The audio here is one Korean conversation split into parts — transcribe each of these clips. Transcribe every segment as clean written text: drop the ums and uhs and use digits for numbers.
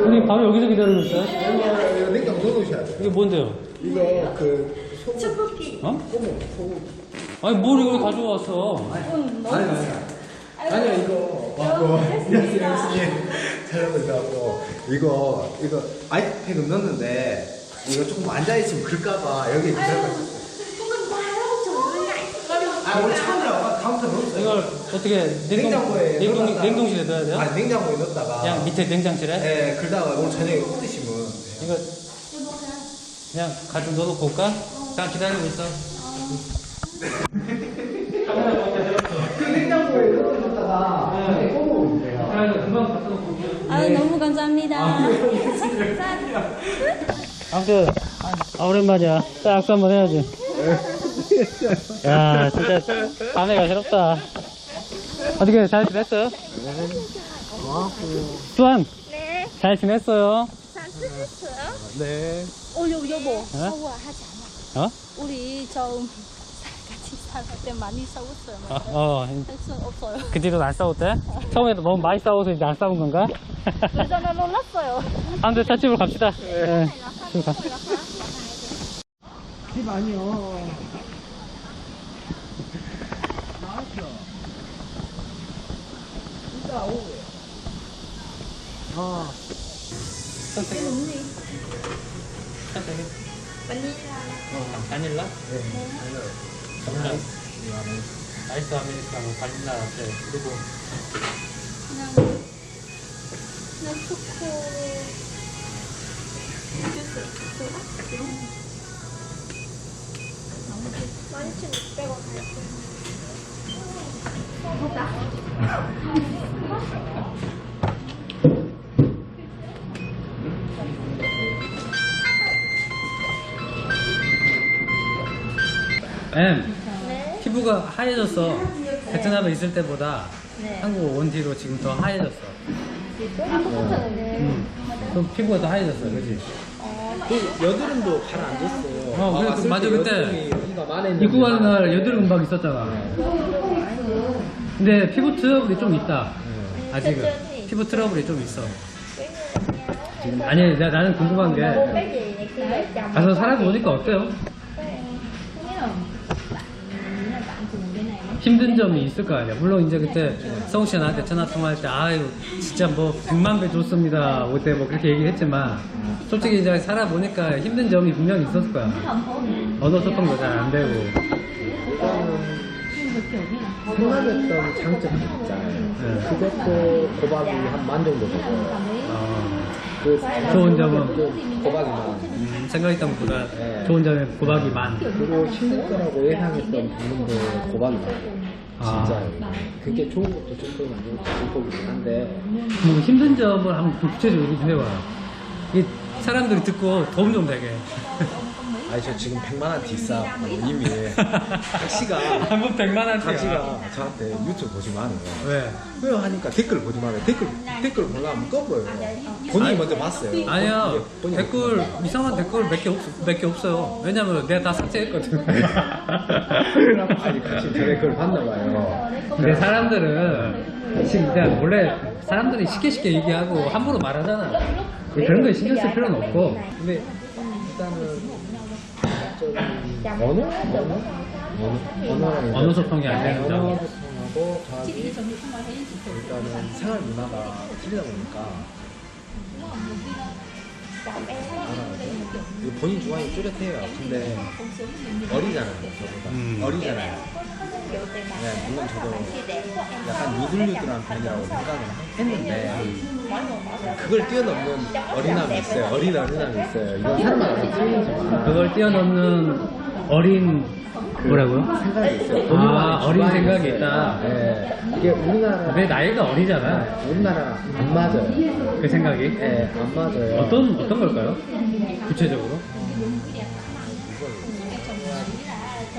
우리 바로 여기서 기다리고 있어요? 이거 냉장고 넣어놓으셔야 돼요. 이게 뭔데요? 이거 그 소금. 어? 소금. 아니 뭘 이걸 가져왔어? 아니야 이거 왔고 교수님 찾아보자고 이거 아이스팩은 넣었는데 이거 조금 앉아있으면 그럴까봐 여기 기다려. 아 오늘 처음이라 카운터 넣었어요. 이걸 어떻게 냉장고에 넣어놨다가. 냉동실에 넣어야 돼요? 아 냉장고에 넣었다가 그냥 밑에 냉장실에? 네 그러다가 오늘 저녁에 꼭 드시면 이거 그냥 가지고 넣어놓고 올까? 그냥 기다리고 있어. 그 냉장고에 넣어놨다가 저녁에 꼭 먹으면 돼요. 아, 이거 금방 갖다 놓고 올게요. 아, 너무 감사합니다. 아무튼 오랜만이야. 딱 악수 한번 해야지. 야 진짜 아내가 새롭다. 어떻게 잘 지냈어요? 수환 네, 잘 지냈어요? 잘 쓰셨어요? 네. 여보, 샤워하지 않아. 어? 우리 처음 같이 살할 때 많이 싸웠어요. 할수 없어요. 그 뒤로 안 싸웠대? 처음에도 너무 많이 싸워서 이제 안 싸운 건가? 그러잖아, 놀랐어요. 아무튼 차집으로 갑시다. 네. 집으로 가. 집 아니요. 이따 오후에. 선택해. 선택해. 바닐라? 네. 바닐라. 아이스 아메리카노, 바닐라 라떼. 그리고 그냥 초코. 많지 600원 네. 피부가 하얘졌어. 베트남에 있을 때보다 네. 한국 온 뒤로 지금 더 하얘졌어. 그럼 피부가 더 하얘졌어, 그렇지? 여드름도 가라앉았어요. 그래, 맞아 그때 여기가 많았는데. 입고 가는 날 여드름 금방 있었잖아. 근데 피부 트러블이 좀 있다. 아직은 피부 트러블이 좀 있어. 아니 나는 궁금한 게 가서 살아보니까 어때요? 힘든 점이 있을 거 아니야. 물론 이제 그때 성우 씨가 나한테 전화 통화할 때 아유 진짜 뭐 100만 배 줬습니다 그때 뭐 그렇게 얘기했지만 솔직히 이제 살아보니까 힘든 점이 분명히 있었을 거야. 언어 소통도 잘 안 되고. 생각했던 장점이 있잖아요. 그것도 고박이 한 만 정도 되고. 그 좋은 점은 고박이 만. 생각했던 것보다 네. 좋은 점이 고박이 많. 그리고 힘들 거라고 예상했던 부분도 고박이 많고. 진짜요. 그게 좋은 것도 좋고 나쁜 것도 좋고 한데. 뭐 힘든 점을 한번 구체적으로 얘기 좀 해봐. 이 사람들이 듣고 도움 좀 되게. 아니 저 지금 100만 원 뒷싸고 이미 택시가 한번 100만 원짜리. 택시가 저한테 유튜브 보지 마는 거예요. 왜? 왜요 하니까 댓글 보지 말아요. 댓글 보려면 꺼버려요. 본인이 먼저 봤어요. 아니야. 본인이 댓글 이상한 댓글 몇 개 없어요. 왜냐면 내가 다 삭제했거든. 아니 같이 저 댓글 봤나 봐요. 근데 사람들은 지금 그냥 원래 사람들이 쉽게 얘기하고 함부로 말하잖아. 그런 거에 신경 쓸 필요는 없고. 근데 일단은 언어 소통이 안 되는 점. 언어 소통하고 자기 일단은 생활 문화가 틀리다 보니까 본인 주관이 뚜렷해요. 근데 어리잖아요, 저보다. 어리잖아요. 네, 물론 저도 약간 유들유들한 편이라고 생각을 했는데 그걸 뛰어넘는 어린함이 있어요. 어린함이 있어요. 이건 사람마다 틀리지만 그걸 뛰어넘는 어린 뭐라고요? 생각이 있어요. 어린 생각이 있다. 네, 이게 우리나라 내 나이가 어리잖아. 우리나라 안 맞아요. 그 생각이. 네, 안 맞아요. 어떤 걸까요? 구체적으로?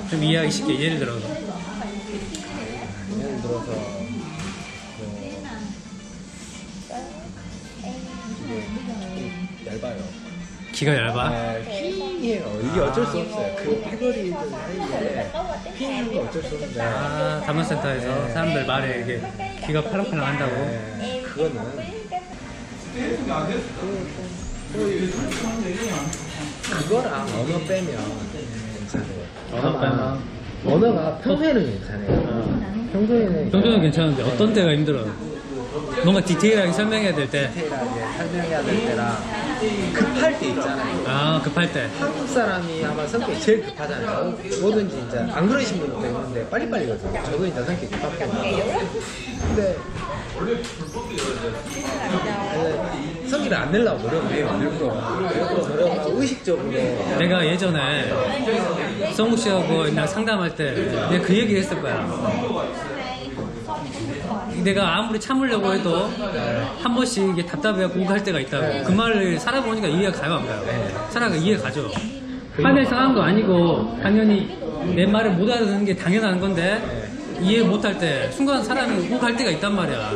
좀 이해하기 쉽게 예를 들어서. 예를 들어서 이게 조금 얇아요. 기가 얇아. 피해요. 이게 어쩔 수 없어요. 그 패거리들 사이에 피해는 게 어쩔 수 없는데. 아, 단문센터에서 사람들 말에 이게 귀가 파랑파랑 한다고. 그거는 그거랑 언어 빼면 괜찮아요. 언어 빼면? 언어가 평소에는 괜찮아요. 평소에는 정도는 괜찮은데 어떤 때가 힘들어? 뭔가 디테일하게 설명해야 될 때. 디테일하게 설명해야 될 때랑 급할 때 있잖아요. 아, 급할 때. 한국 사람이 아마 성격이 제일 급하잖아요. 뭐든지 이제 안 그러신 분도 있는데 빨리빨리거든요. 저도 이제 성격이 급하거든요. 근데 성의를 안 내려고 노력을 해요. 일부러 노력하고 의식적으로. 내가 예전에 성국 씨하고 옛날 상담할 때 내가 그 얘기를 했을 거야. 내가 아무리 참으려고 해도 한 번씩 이게 답답해가 공부할 때가 있다고. 그 말을 살아보니까 이해가 가요, 안 가요? 살아가 이해가 가죠. 화낼 상한 거 아니고 당연히 내 말을 못 알아듣는 게 당연한 건데 이해 못할 때 순간 사람이 욱할 때가 있단 말이야.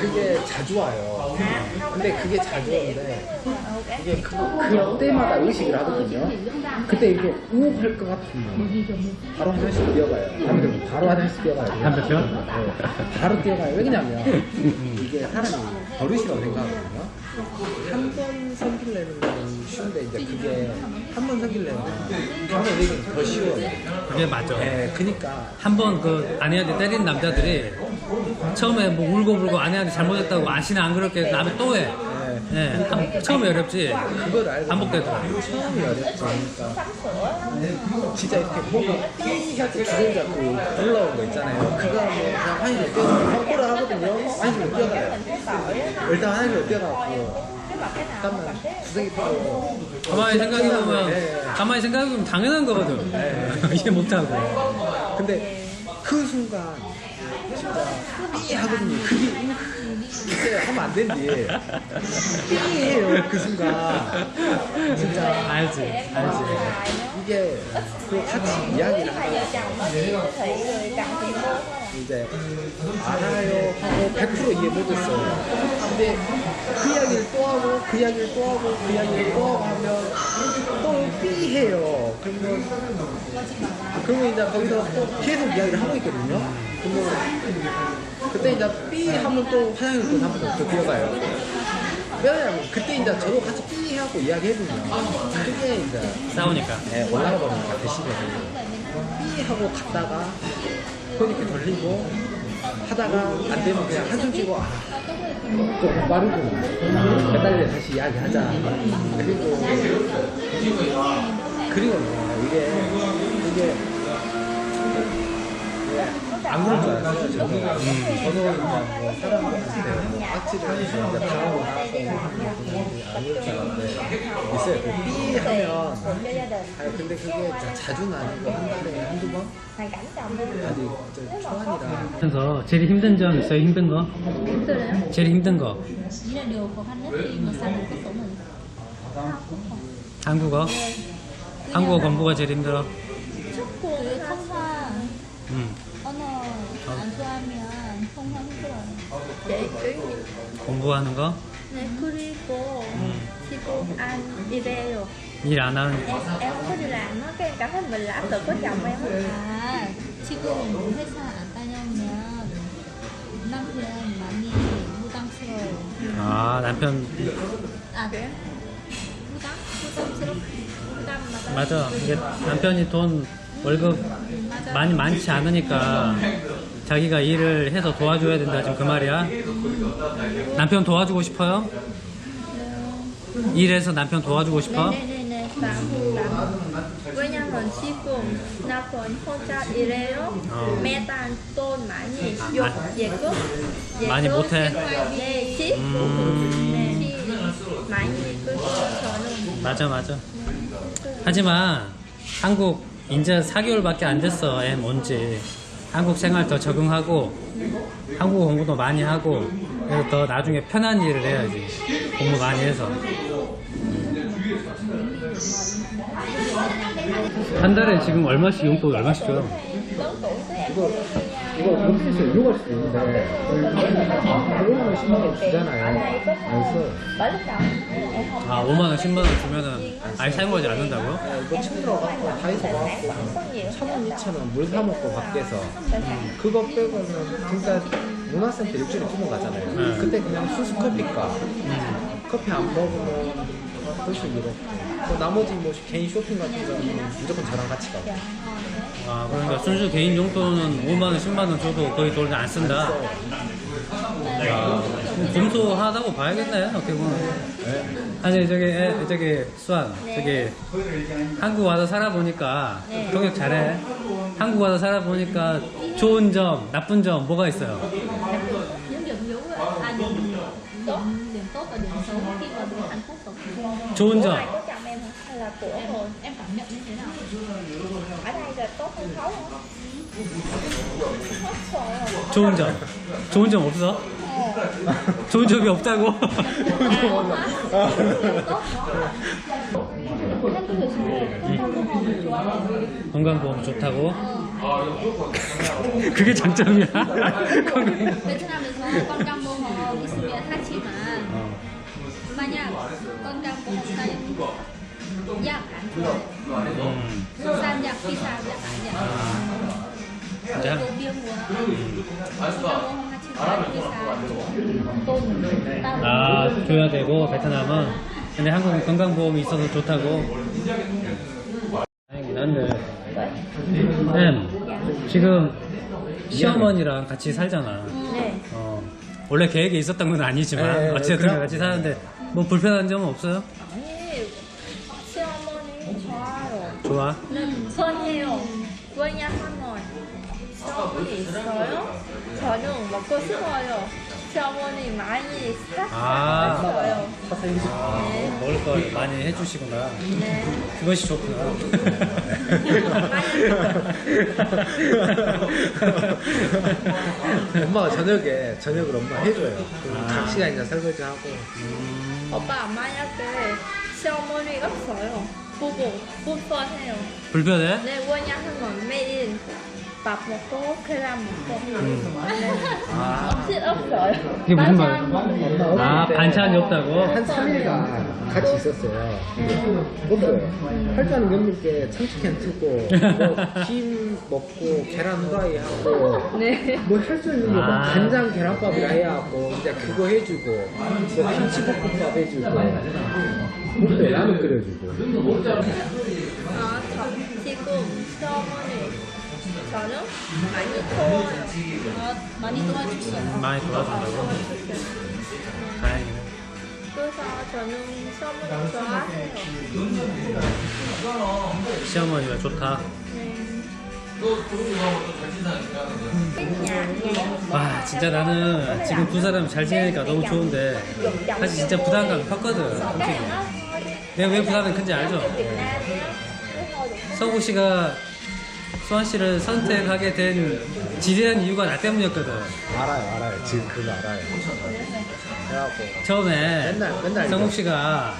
그게 자주 와요. 근데 그게 자주 오는데 이게 그때마다 의식을 하거든요. 그때 이게 우욱할 것 같으면 바로 화장실 뛰어가요. 담배 들고 바로 화장실 뛰어가요. 담배 피워? 네, 바로 뛰어가요. 왜냐면 이게 사람이 버릇이라고 생각하거든요. 한 번 성질 내는 건 쉬운데 이제 그게 한 번 성질 내면 한번 내기는 더 쉬워요. 그게 맞아. 네, 그니까 한 번 그 아내한테 때린 남자들이 처음에 뭐 울고불고 아내한테 잘못했다고 아시나 안 그렇게 남의 또 해. 네, 처음에 어렵지. 그걸 알고 반복되더라고. 처음이 어렵지. 그러니까 진짜 이렇게 뭔가 삐하게 주전자 그 올라온 거 있잖아요. 그거 뭐 그냥 화장실에 뛰어가고 확보를 하거든요. 화장실에 뛰어가요. 일단 화장실에 뛰어가고 잠깐만 주둥이 펴고 가만히 생각해보면 네. 가만히 생각해보면 당연한 거거든. 이해 못하고. 근데 그 순간 진짜 삐 하거든요. 그게 진짜 하면 안 된디. 삐해요 그 순간. 진짜 알지. 이게 그 같이 이야기를 하다가 이제 알아요 하고 100% 이해 못했어요. 근데 그 이야기를 또 하고 그 이야기를 또 하고 그 이야기를 또 하고 하면 또 삐해요. 그러면 이제 거기서 또 계속 이야기를 하고 있거든요. 그러면 그때 이제 삐 하면 또 화장실 또 한 번 더 뛰어가요. 왜냐면 그때 이제 저도 같이 삐 하고 이야기해보면 그게 이제 싸우니까. 네, 올라가 버리니까 대신에 삐 하고 갔다가 손 이렇게 돌리고 하다가 안 되면 그냥 한숨 쉬고 조금 빠르고 매달려 다시 이야기하자. 그리고 뭐 이게 안 그럴 줄 알았어요. 저도 그냥 뭐 사람한테 뭐 악취를 하면서 이제 당하고 나서 안 그럴 줄 알았는데 있어요. 그 삐 하면 근데 그게 자주는 아니고 한 달에 한두 번? 아직 초반이라. 그래서 제일 힘든 점 있어요? 힘든 거? 힘들어요? 제일 힘든 거? Nghĩ là điều khó khăn nhất khi mà sang được cuộc sống mình. 한국어? 한국어 공부가 제일 힘들어. 그 통화 음. 언어 안 좋아하면 통화 힘들어요. 공부하는 거? 네, 그리고 지금 안 일해요. 일 안 하는 em không đi làm á, cái em cảm thấy mình là áp lực với chồng em á. 아, 지금 회사 안 다녀오면 남편 많이 부담스러워요. 아, 남편. 아, 그래요? 부담스럽고 부담 맞아. 이게 남편이 돈 월급 많이 많지 않으니까 자기가 일을 해서 도와줘야 된다. 지금 그 말이야. 남편 도와주고 싶어요? 일해서 남편 도와주고 싶어? 네네네, 왜냐면 지금 남편 혼자 일해요. 매달 돈 많이 예고 많이 못해. 네, 집 많이 그래서 저는 맞아. 하지만 한국 이제 4개월밖에 안 됐어. 애 뭔지. 한국 생활 더 적응하고 한국어 공부도 많이 하고 그래서 더 나중에 편한 일을 해야지. 공부 많이 해서. 한 달에 지금 얼마씩 용돈 얼마씩 줘요? lớn tuổi của em 이거 못해서 이용할 수도 있는데 5만 원 10만 원 주잖아요. 안 써. 아 5만원 10만원 주면은 아예 사용하지 않는다고요? 이거 침 들어가고 다이소 가고 1,000원 2,000원 물 사 먹고 밖에서 그거 빼고는 진짜 문화센터 일주일에 2번 가잖아요. 그때 그냥 순수 커피값 커피 안 먹으면 훨씬 이렇고 나머지 뭐 개인 쇼핑 같은 거는 무조건 저랑 같이 가고 아 그러니까 순수 개인 용돈은 5만원 10만원 줘도 거의 돈을 안 쓴다. 야, 검소하다고 봐야겠네 어떻게 보면. 아니 저기 수환 저기 한국 와서 살아보니까 통역 잘해. 한국 와서 살아보니까 좋은 점 나쁜 점 뭐가 있어요? những điểm yếu à điểm tốt và điểm xấu khi mà đến Hàn Quốc rồi. 좋은 점. có chồng em hả? Hay là của rồi? Em cảm nhận như thế nào? Ở đây là tốt hơn xấu không? Hết rồi. 좋은 점. 좋은 점 없어? 좋은 점이 없다고? 건강보험 좋다고? 그게 장점이야? 베트남에서 건강보험 있으면 하지만 만약 건강보험 약안 좋아요. 싼 약, 비싼 약 아니야. 진짜? 건강보험 하지만 비싼 돈 따로. 아 줘야 되고 베트남은 근데 한국은 건강보험이 있어서 좋다고. 다행이긴 한데 지금 시어머니랑 같이 살잖아. 네. 원래 계획에 있었던 건 아니지만 네, 어쨌든 그럼. 같이 사는데 뭐 불편한 점은 없어요? 아니, 시어머니 좋아요. 좋아? 선해요. 왜냐하면 시어머니 있어요. 저는 먹고 싶어요. 시어머니 많이 아. 샀어요. 아, 먹을 걸 많이 해주시구나. 네. 그것이 좋구나. 엄마가 저녁을 엄마 해줘요. 그럼 각 시간 이제 설거지 하고 오빠 만약에 시어머니 없어요. 보고 불편해요. 불편해? 네, 왜냐하면 매일 밥 먹고 계란 먹고 아. 음식 없어요. 이게 무슨 말? 엄마 어릴 아 때 반찬이 없다고? 한 3일간 같이 있었어요. 없어요. 할 줄 아는 게 없는 게 참치캔 틀고 뭐김 먹고 계란 후라이 하고 네. 뭐 할 수 있는 거 막 아. 간장 계란밥이라 해야 하고 이제 그거 해주고 뭐 김치볶음밥 해주고 뭐 라면 끓여주고 지금 시어머니 저는 많이 더워요. 많이 도와주시죠. 많이 도와준다고? 다행이네. 그래서 저는 시어머니 좋아해요. 시어머니가 좋다. 와 진짜 나는 지금 두 사람 잘 지내니까 너무 좋은데 사실 진짜 부담감이 컸거든 솔직히. 내가 왜 부담이 큰지 알죠? 서구 씨가 수환 씨를 선택하게 된 지대한 이유가 나 때문이었거든. 알아요 지금 그거 알아요. 그래갖고 처음에 맨날 성욱 씨가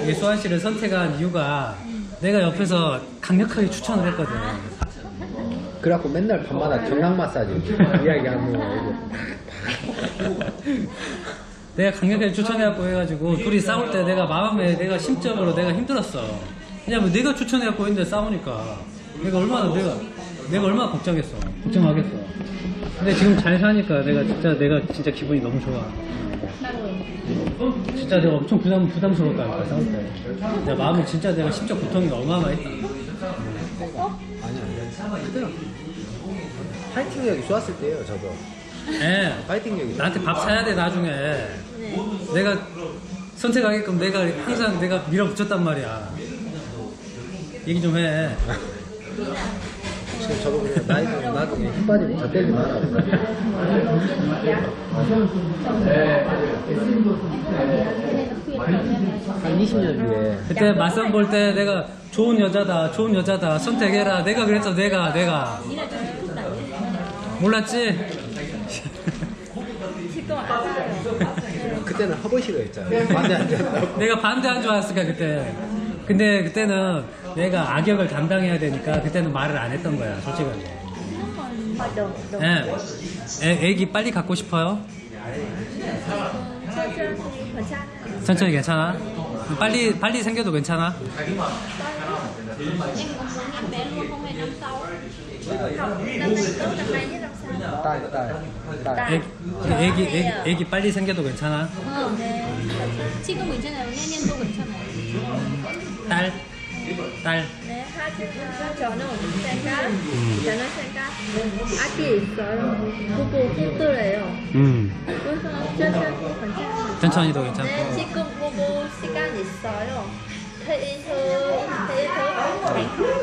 이 수환 씨를 선택한 이유가 내가 옆에서 강력하게 추천을 했거든. 그래갖고 맨날 밤마다 경락 마사지 이야기하고 내가 강력하게 추천해갖고 해가지고 둘이 싸울 때 내가 마음에 내가 심적으로 내가 힘들었어. 왜냐면 내가 추천해갖고 했는데 싸우니까 내가 얼마나 걱정했어. 걱정하겠어. 근데 지금 잘 사니까 내가 진짜 기분이 너무 좋아. 진짜 내가 엄청 부담스러웠다니까 싸울 때. 내가 마음이 진짜 내가 심적 고통이 어마어마했다. 아니야 그때요. 파이팅력이 좋았을 때예요 저도. 예. 파이팅력이 나한테 밥 사야 돼 나중에. 내가 선택하게끔 내가 항상 내가 밀어붙였단 말이야. 얘기 좀 해. 지금 저도 그냥 나이가 나중에 힘 빠지면 저 때리지 마라. 한 20년 뒤에 그때 맞선 볼 때 내가 좋은 여자다 선택해라 내가 그랬어 내가 몰랐지? 지금 알아요. 그때는 허버시가 있잖아요. 반대 안 된다고. 내가 반대한 줄 알았을까 그때. 근데 그때는 내가 악역을 담당해야 되니까 그때는 말을 안 했던 거야 솔직하게. Đúng, đúng. 애기 빨리 갖고 싶어요? 천천히 괜찮아요. 천천히 괜찮아? 빨리 생겨도 괜찮아? Em cũng muốn em bé luôn không hay năm sau. Học năm nay tốt, năm nay với năm sau. 딸. 애기 빨리 생겨도 괜찮아? 네. 지금 괜찮아요. 내년도 괜찮아요. 딸? 네, 하지만 저는 생각 아기 있어요. 부부 힘들어요. 그래서 천천히 괜찮아요. 천천히도 괜찮고. 네, 지금 부부 시간 있어요. 회의도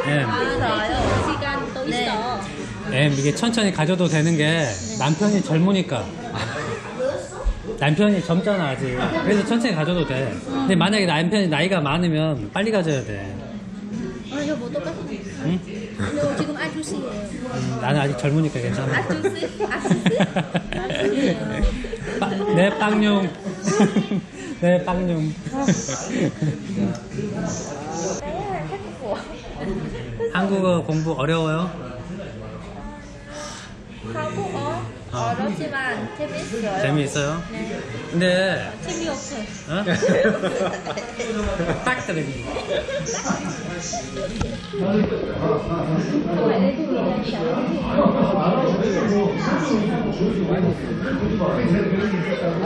예. 있어요. 시간 또 네. 있어. 이게 천천히 가져도 되는 게 남편이 젊으니까. 남편이 젊잖아 아직. 그래서 천천히 가져도 돼. 근데 만약에 남편이 나이가 많으면 빨리 가져야 돼. 여보 똑같아. 응? 여보 지금 아저씨예요. 나는 아직 젊으니까 괜찮아. 내 빵용. 내 빵용. 한국어 공부 어려워요? 한국어 어렵지만 재밌어요. 재미있어요? 네. 근데 재미없어. 어? 딱 그러지.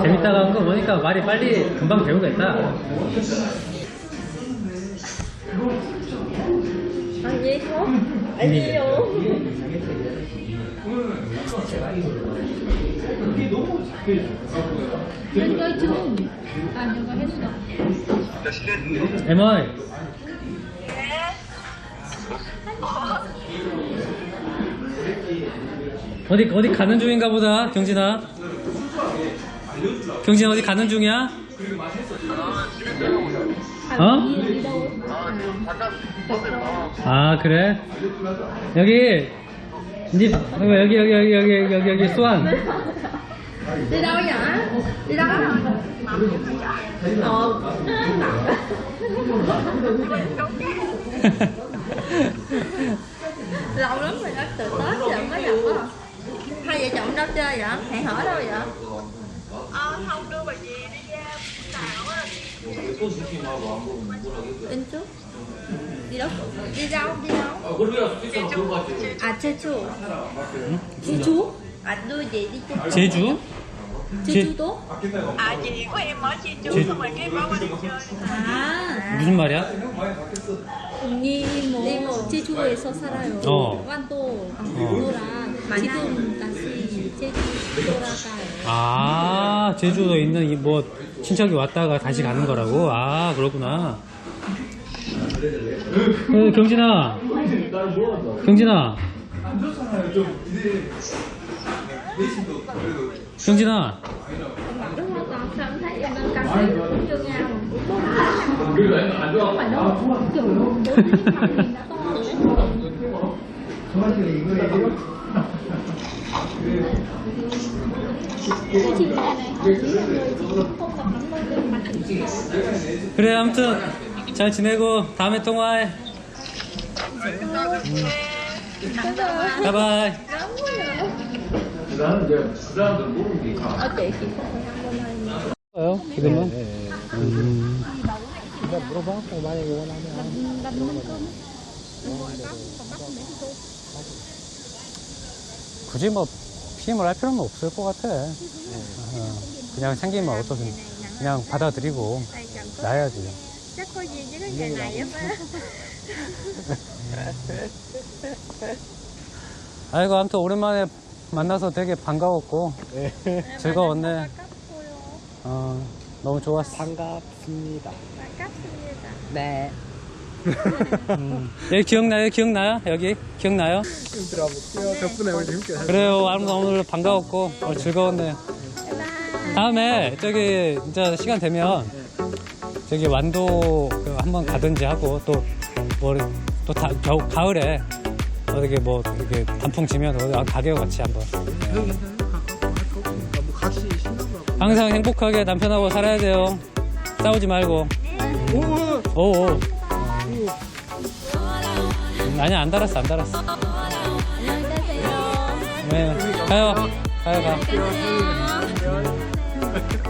재밌다고 한 거 보니까 말이 빨리 금방 배우겠다. 아니요. 아니요. 연결 좀. 아, 연결했어. 에머이. 어디 가는 중인가 보다, 경진아. 경진 어디 가는 중이야? 어? 아 그래? 여기 이제 여기 수완. Đi đâu vậy? Đi đâu? Lâu lắm rồi đó, từ Tết giờ mới gặp á. Hai vợ chồng đâu chơi vậy? Hẹn hò đâu vậy? Không đưa bà gì đi ra Tàu á. Tin trước. Đi đâu? Đi đâu? À Jeju. 제주? À đưa chị đi chơi. 제주? 제주도? À chị của em ở Jeju Jeju. xong rồi cái báo qua đi chơi. 아, 무슨 말이야? 언니 뭐 제주에서 살아요. 어. 완도 누나랑 지금 다시 제주 돌아가요. 아 제주도에 있는 이 뭐 친척이 왔다가 다시 가는 거라고? 아 그렇구나. 경진아. 경진아. Đúng rồi, còn sao em thấy em đang căng cái chưa nghe không phải đâu. kiểu bố đi học mình đã to rồi. Cái chị này chính là người chị không gặp lắm bao giờ mà chị 그래 아무튼 잘 지내고 다음에 통화해. 바이바이. 지금은? 물어봤고 만약에 원하면 굳이 뭐 피임을 할 필요는 없을 것 같아. 그냥 생기면 어떠든 그냥 받아들이고 나야지. Chắc có gì với cái ngày này á. 아이고 아무튼 오랜만에 만나서 되게 반가웠고 즐거웠네. 너무 좋았어. 반갑습니다. 반갑습니다. 네. 여기 기억나요? 여기 기억나요? 들어볼게요. 덕분에 오늘 재밌게 잘 그래요. 오늘 반가웠고 오늘 즐거웠네. 다음에 저기 진짜 시간 되면 저기 완도 한번 가든지 하고 또 뭐 또 가을에 어떻게 뭐 이렇게 단풍 지면 가게요 같이 한번. 같이 신나고 항상 행복하게 남편하고 살아야 돼요. 싸우지 말고. 오. 아니야 안 달았어. 안녕히 계세요. 네. 가요. 가요, 가. 안녕.